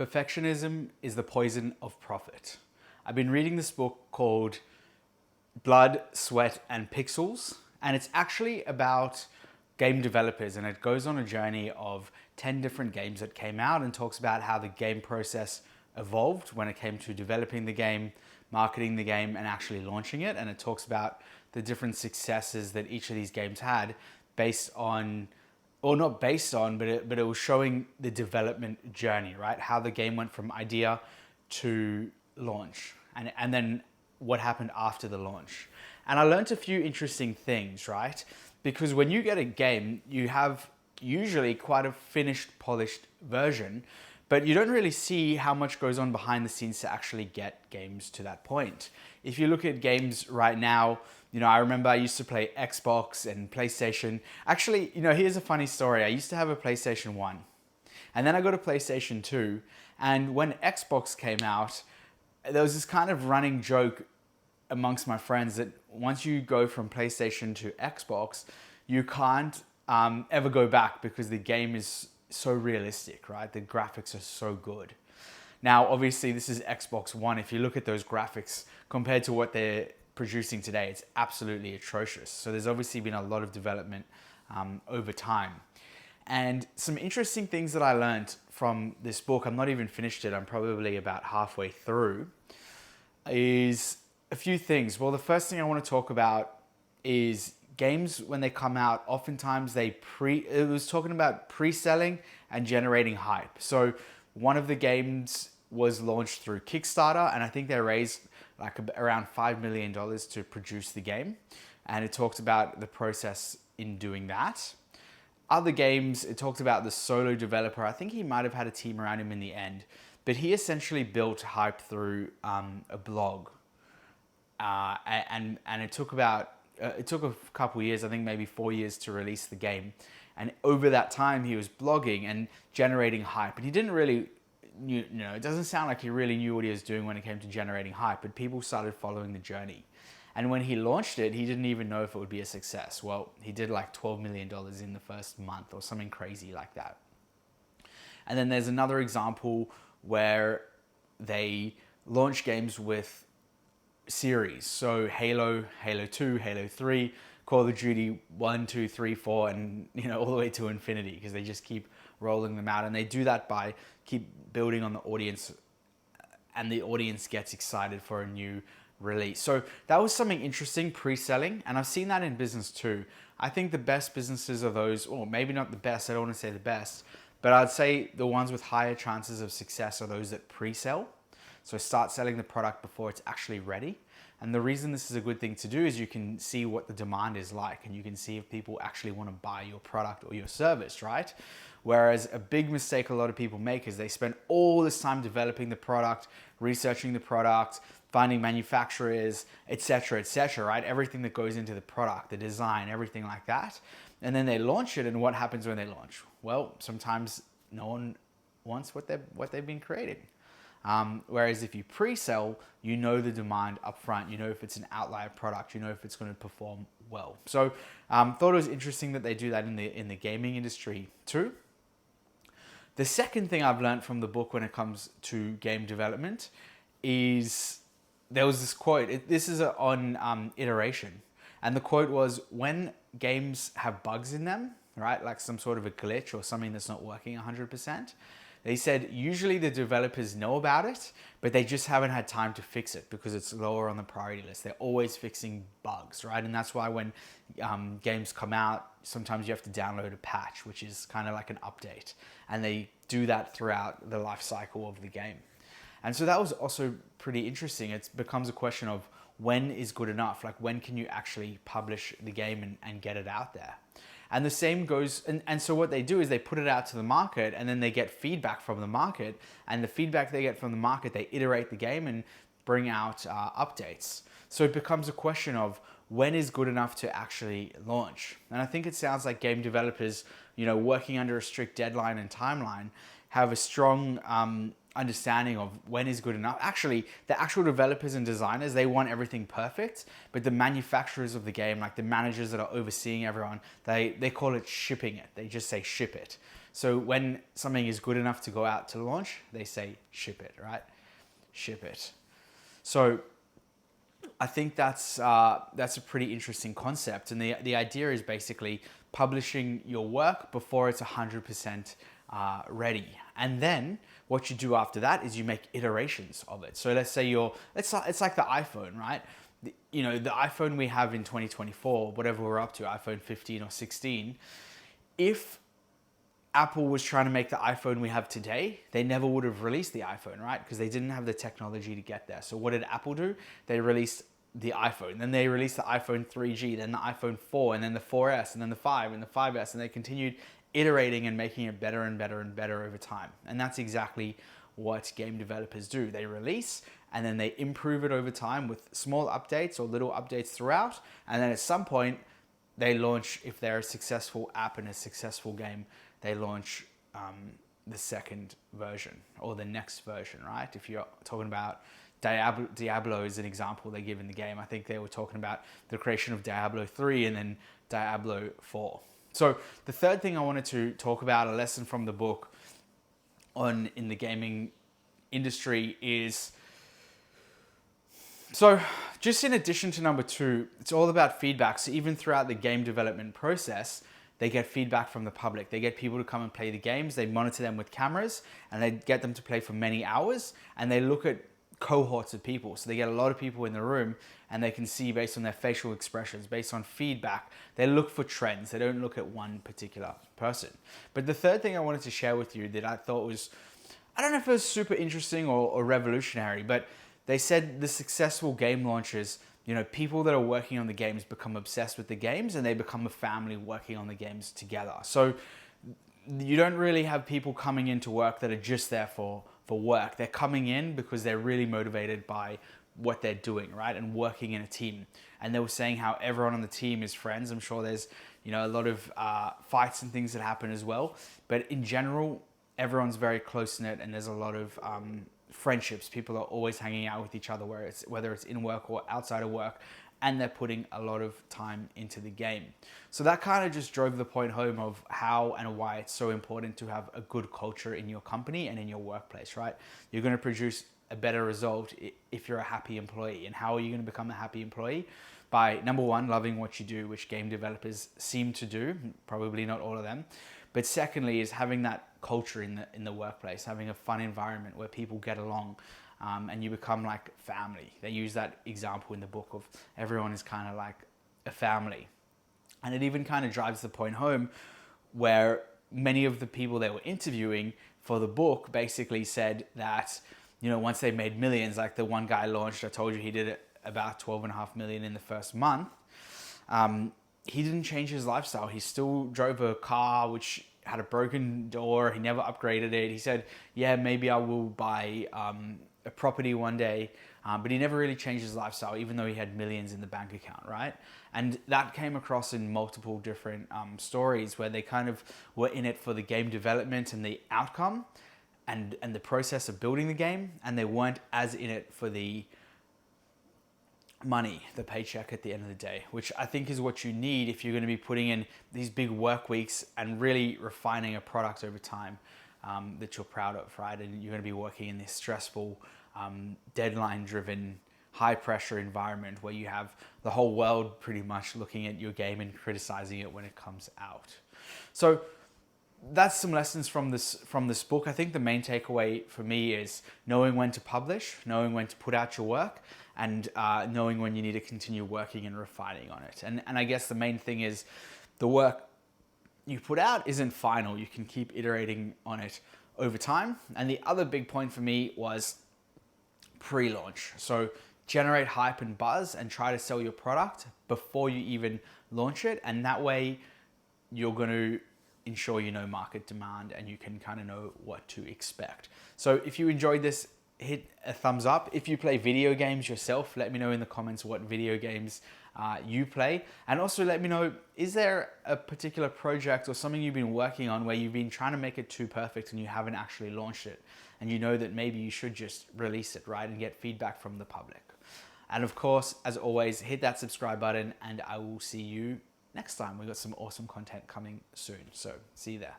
Perfectionism is the poison of profit. I've been reading this book called Blood, Sweat, and Pixels, and it's actually about game developers, and it goes on a journey of 10 different games that came out and talks about how the game process evolved when it came to developing the game, marketing the game, and actually launching it. And it talks about the different successes that each of these games had based on, or not based on, but it was showing the development journey, right? How the game went from idea to launch, and then what happened after the launch. And I learned a few interesting things, right? Because when you get a game, you have usually quite a finished, polished version, but you don't really see how much goes on behind the scenes to actually get games to that point. If you look at games right now, I remember I used to play Xbox and PlayStation. Actually, here's a funny story. I used to have a PlayStation 1, and then I got a PlayStation 2, and when Xbox came out, there was this kind of running joke amongst my friends that once you go from PlayStation to Xbox, you can't ever go back because the game is so realistic, right? The graphics are so good. Now, obviously, this is Xbox One. If you look at those graphics compared to what they're producing today, it's absolutely atrocious. So there's obviously been a lot of development over time. And some interesting things that I learned from this book, I'm not even finished it, I'm probably about halfway through, is a few things. Well, the first thing I want to talk about is games when they come out, oftentimes it was talking about pre-selling and generating hype. So one of the games was launched through Kickstarter, and I think they raised like around $5 million to produce the game. And it talked about the process in doing that. Other games, it talked about the solo developer. I think he might have had a team around him in the end, but he essentially built hype through a blog. And it took a couple years, I think maybe 4 years to release the game. And over that time, he was blogging and generating hype. And he didn't really, it doesn't sound like he really knew what he was doing when it came to generating hype, but people started following the journey. And when he launched it, he didn't even know if it would be a success. Well, he did like $12 million in the first month or something crazy like that. And then there's another example where they launch games with series. So Halo, Halo 2, Halo 3, Call of Duty 1, 2, 3, 4, and all the way to infinity, because they just keep rolling them out. And they do that by keep building on the audience, and the audience gets excited for a new release. So that was something interesting, pre-selling, and I've seen that in business too. I think the best businesses are those, or maybe not the best, I don't want to say the best, but I'd say the ones with higher chances of success are those that pre-sell. So start selling the product before it's actually ready. And the reason this is a good thing to do is you can see what the demand is like, and you can see if people actually want to buy your product or your service, right? Whereas a big mistake a lot of people make is they spend all this time developing the product, researching the product, finding manufacturers, etc., right? Everything that goes into the product, the design, everything like that. And then they launch it, and what happens when they launch? Well, sometimes no one wants what they've been creating. Whereas if you pre-sell, you know the demand up front, you know if it's an outlier product, you know if it's going to perform well. So thought it was interesting that they do that in the gaming industry too. The second thing I've learned from the book when it comes to game development is there was this quote. This is on iteration. And the quote was, when games have bugs in them, right, like some sort of a glitch or something that's not working 100%, they said usually the developers know about it, but they just haven't had time to fix it because it's lower on the priority list. They're always fixing bugs, right? And that's why when games come out, sometimes you have to download a patch, which is kind of like an update. And they do that throughout the life cycle of the game. And so that was also pretty interesting. It becomes a question of when is good enough? Like, when can you actually publish the game and get it out there? And the same goes, and so what they do is they put it out to the market, and then they get feedback from the market, and the feedback they get from the market, they iterate the game and bring out updates. So it becomes a question of when is good enough to actually launch. And I think it sounds like game developers, working under a strict deadline and timeline, have a strong understanding of when is good enough. Actually, the actual developers and designers, they want everything perfect, but the manufacturers of the game, like the managers that are overseeing everyone, they call it shipping it. They just say ship it. So when something is good enough to go out to launch, they say ship it, right? Ship it. So I think that's a pretty interesting concept, and the idea is basically publishing your work before it's 100% ready, and then what you do after that is you make iterations of it. So let's say it's like the iPhone, right? The iPhone we have in 2024, whatever we're up to, iPhone 15 or 16. If Apple was trying to make the iPhone we have today, they never would have released the iPhone, right? Because they didn't have the technology to get there. So what did Apple do? They released the iPhone. Then they released the iPhone 3G, then the iPhone 4, and then the 4S, and then the 5, and the 5S, and they continued iterating and making it better and better and better over time. And that's exactly what game developers do. They release, and then they improve it over time with small updates or little updates throughout. And then at some point, they launch, if they're a successful app and a successful game, they launch the second version or the next version, right? If you're talking about Diablo is an example they give in the game. I think they were talking about the creation of Diablo 3 and then Diablo 4. So the third thing I wanted to talk about, a lesson from the book in the gaming industry is, so just in addition to number 2, it's all about feedback. So even throughout the game development process, they get feedback from the public. They get people to come and play the games. They monitor them with cameras, and they get them to play for many hours, and they look at cohorts of people. So they get a lot of people in the room, and they can see based on their facial expressions, based on feedback, they look for trends. They don't look at one particular person. But the third thing I wanted to share with you that I thought was, I don't know if it was super interesting or revolutionary, but they said the successful game launches, people that are working on the games become obsessed with the games, and they become a family working on the games together. So you don't really have people coming into work that are just there for work. They're coming in because they're really motivated by what they're doing, right? And working in a team. And they were saying how everyone on the team is friends. I'm sure there's, a lot of fights and things that happen as well. But in general, everyone's very close-knit, and there's a lot of friendships. People are always hanging out with each other, whether it's in work or outside of work, and they're putting a lot of time into the game. So that kind of just drove the point home of how and why it's so important to have a good culture in your company and in your workplace, right? You're going to produce a better result if you're a happy employee. And how are you going to become a happy employee? By, number one, loving what you do, which game developers seem to do, probably not all of them. But secondly is having that culture in the workplace, having a fun environment where people get along, and you become like family. They use that example in the book of everyone is kind of like a family. And it even kind of drives the point home where many of the people they were interviewing for the book basically said that, once they made millions, like the one guy launched, I told you he did it about 12.5 million in the first month. He didn't change his lifestyle. He still drove a car which had a broken door. He never upgraded it. He said, yeah, maybe I will buy a property one day, but he never really changed his lifestyle, even though he had millions in the bank account, right? And that came across in multiple different stories where they kind of were in it for the game development and the outcome and the process of building the game, and they weren't as in it for the money, the paycheck at the end of the day, which I think is what you need if you're going to be putting in these big work weeks and really refining a product over time that you're proud of, right? And you're going to be working in this stressful, deadline-driven, high-pressure environment where you have the whole world pretty much looking at your game and criticizing it when it comes out. So that's some lessons from this book. I think the main takeaway for me is knowing when to publish, knowing when to put out your work, and knowing when you need to continue working and refining on it. And I guess the main thing is the work you put out isn't final. You can keep iterating on it over time. And the other big point for me was pre-launch. So generate hype and buzz and try to sell your product before you even launch it. And that way you're going to ensure you know market demand and you can kind of know what to expect. So if you enjoyed this, hit a thumbs up. If you play video games yourself, let me know in the comments what video games you play. And also let me know, is there a particular project or something you've been working on where you've been trying to make it too perfect and you haven't actually launched it? And you know that maybe you should just release it, right? And get feedback from the public. And of course, as always, hit that subscribe button and I will see you next time. We've got some awesome content coming soon. So see you there.